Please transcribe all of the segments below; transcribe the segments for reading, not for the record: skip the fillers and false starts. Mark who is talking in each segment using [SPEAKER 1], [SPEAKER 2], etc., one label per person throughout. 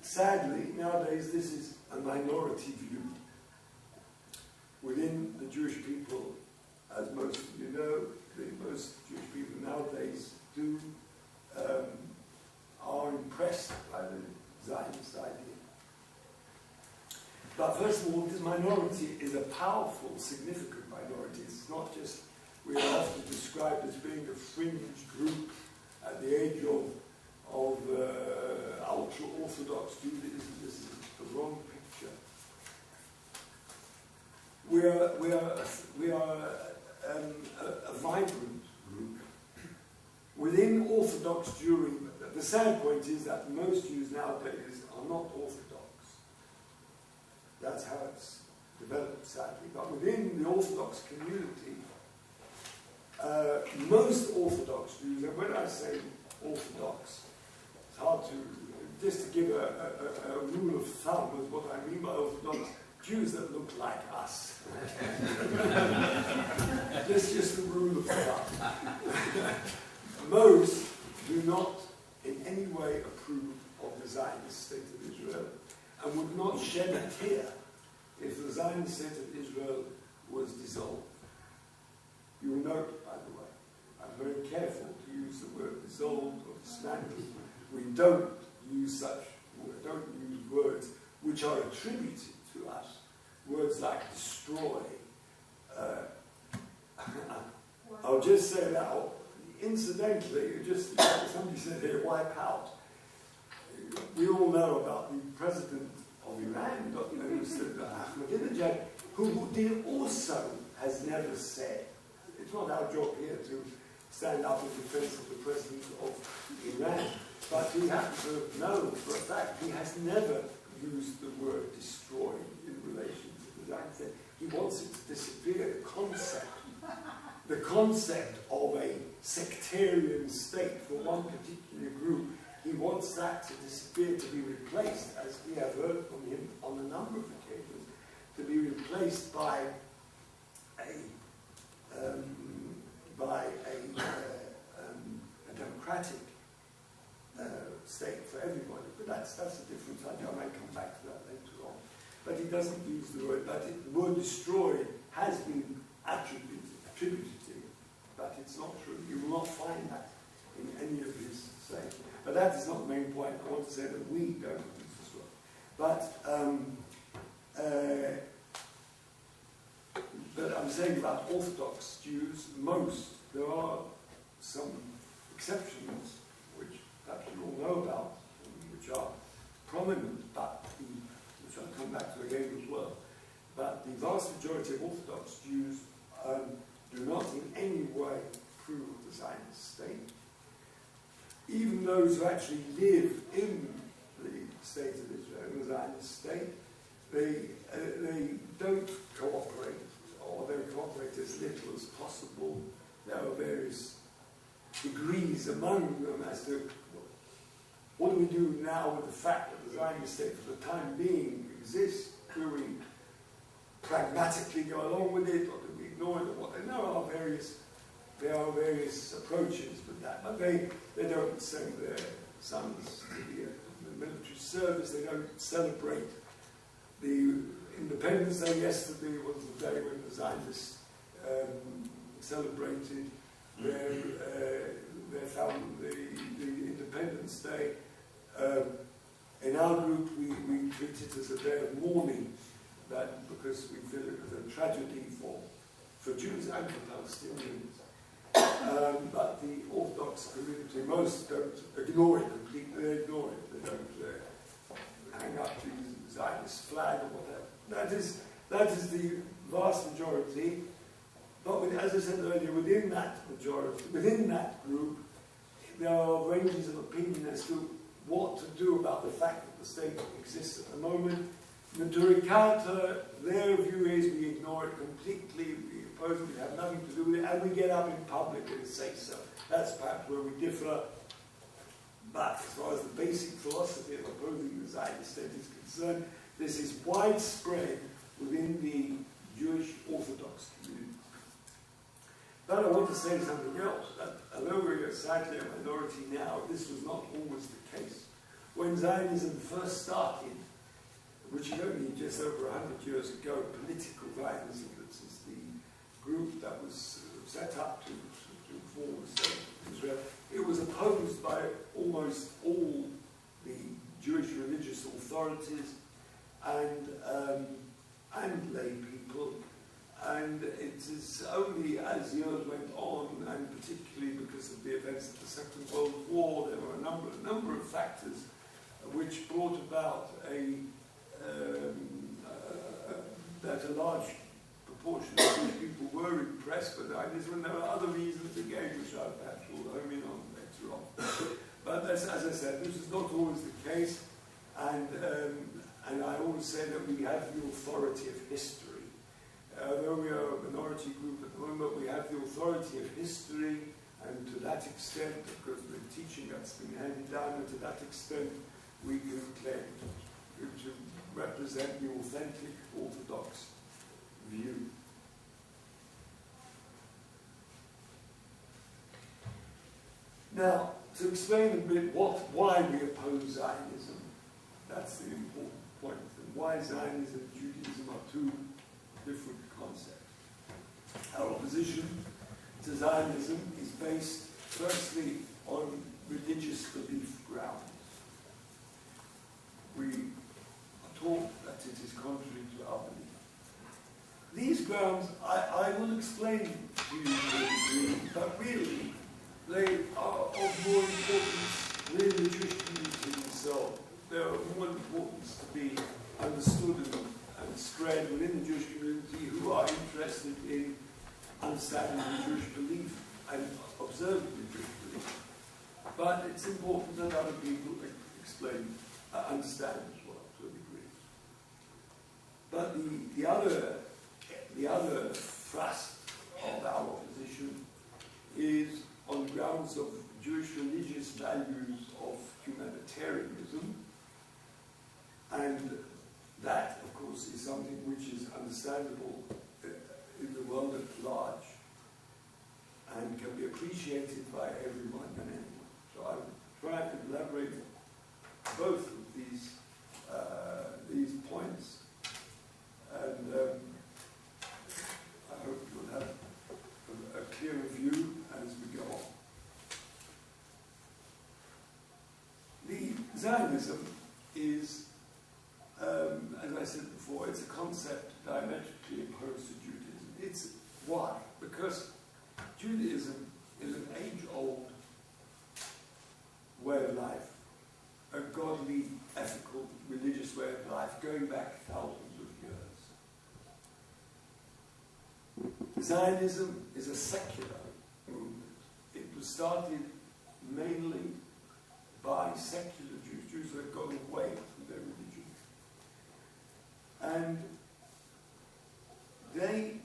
[SPEAKER 1] sadly, nowadays this is a minority view. Within the Jewish people, as most of you know, most Jewish people nowadays are impressed by the Zionist idea. But first of all, this minority is a powerful, significant minority. It's not just, we are often described as being a fringe group at the age of ultra-Orthodox Judaism. This is the wrong picture. We are a vibrant group. Within Orthodox Jewry, the sad point is that most Jews nowadays are not Orthodox. That's how it's developed, sadly. But within the Orthodox community, most Orthodox Jews, and when I say Orthodox, it's hard to, just to give a rule of thumb is what I mean by Orthodox, Jews that look like us. That's just a rule of thumb. Most do not in any way approve of the Zionist state of Israel and would not shed a tear if the Zionist state of Israel was dissolved. You will note, by the way, I'm very careful to use the word dissolved or dismantled. We don't use words which are attributed to us. Words like destroy. I'll just say now, incidentally, somebody said here, wipe out. We all know about the president of Iran, Mr. Ahmadinejad, who also has never said, it's not our job here to stand up in defense of the president of Iran, but we have to know for a fact he has never used the word destroy in relation to the Zionist state. He wants it to disappear, the concept of a sectarian state for one particular group. He wants that to disappear, to be replaced, as we have heard from him on a number of occasions, to be replaced by a democratic state for everybody. But that's a different idea. I might come back to that later on. But he doesn't use the word. But the word destroy has been attributed to him. But it's not true. You will not find that in any of his sayings. But that is not the main point. I want to say that we don't use this word. But I'm saying about Orthodox Jews, there are some exceptions, which perhaps you all know about, which are prominent, but which I'll come back to again as well. But the vast majority of Orthodox Jews do not in any way approve of the Zionist state. Even those who actually live in the state of Israel, in the Zionist state, they don't cooperate, or they cooperate as little as possible. There are various degrees among them as to what do we do now with the fact that the Zionist state for the time being exists. Do we pragmatically go along with it, or do we ignore it, or what? There are various approaches with that, but they don't send their sons to the military service. They don't celebrate the Independence Day. Yesterday was the day when the Zionists celebrated their Independence Day. In our group, we treat it as a day of mourning, because we feel it was a tragedy for Jews and for Palestinians. But the Orthodox community, most don't ignore it completely. They ignore it. They don't hang up the Zionist flag or whatever. That is the vast majority. But as I said earlier, within that majority, within that group, there are ranges of opinion as to what to do about the fact that the state exists at the moment. Madurikata, their view is we ignore it completely, we oppose it, we have nothing to do with it, and we get up in public and say so. That's perhaps where we differ. But as far as the basic philosophy of opposing the Zionist state is concerned, this is widespread within the Jewish Orthodox community. But I want to say something else, that although we are sadly a minority now, this was not always the case. When when Zionism first started, which is only just over 100 years ago, political Zionism, this is the group that was set up to form a state of Israel, it was opposed by almost all the Jewish religious authorities and lay people. And it is only as years went on, and particularly because of the events of the Second World War, there were a number of factors which brought about that a large proportion of Jewish people were impressed with Zionism, and there are other reasons again which I perhaps will home in on later on. But as I said, this is not always the case, and I always say that we have the authority of history. Though we are a minority group at the moment, we have the authority of history, and to that extent, because of the teaching that's been handed down, and to that extent, we can claim to represent the authentic Orthodox view. Now, to explain a bit why we oppose Zionism, that's the important point, and why Zionism and Judaism are two different concepts. Our opposition to Zionism is based firstly on religious belief grounds. We are taught that it is contrary to our belief. These grounds, I will explain to you, but really, they are of more importance within the Jewish community itself. They are of more importance to be understood and spread within the Jewish community who are interested in understanding the Jewish belief and observing the Jewish belief. But it's important that other people understand as well, to a degree. But the other thrust of our opposition is on the grounds of Jewish religious values of humanitarianism, and that, of course, is something which is understandable in the world at large and can be appreciated by everyone and anyone. So I will try to elaborate both of these points, and I hope you'll have a clearer view as we go on. The Zionism is, as I said before, it's a concept diametrically opposed to Judaism. It's why? Because Judaism is an age-old way of life, a godly, ethical, religious way of life going back thousands of years. Zionism is a secular movement. It was started mainly by secular Jews, Jews who had gone away from their religion. And they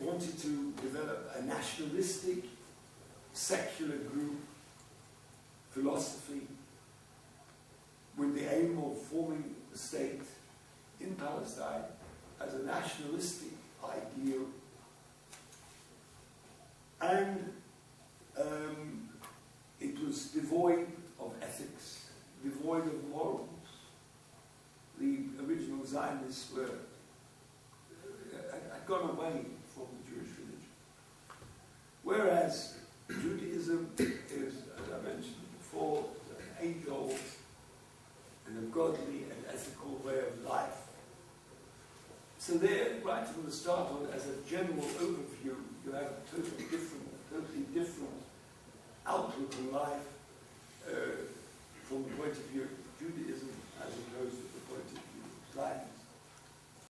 [SPEAKER 1] wanted to develop a nationalistic, secular group philosophy with the aim of forming a state in Palestine as a nationalistic ideal, and it was devoid of ethics, devoid of morals. The original Zionists had gone away from the Jewish religion. Whereas Judaism is, as I mentioned before, an age-old and a godly and ethical way of life. So there, right from the start on, as a general overview, you have totally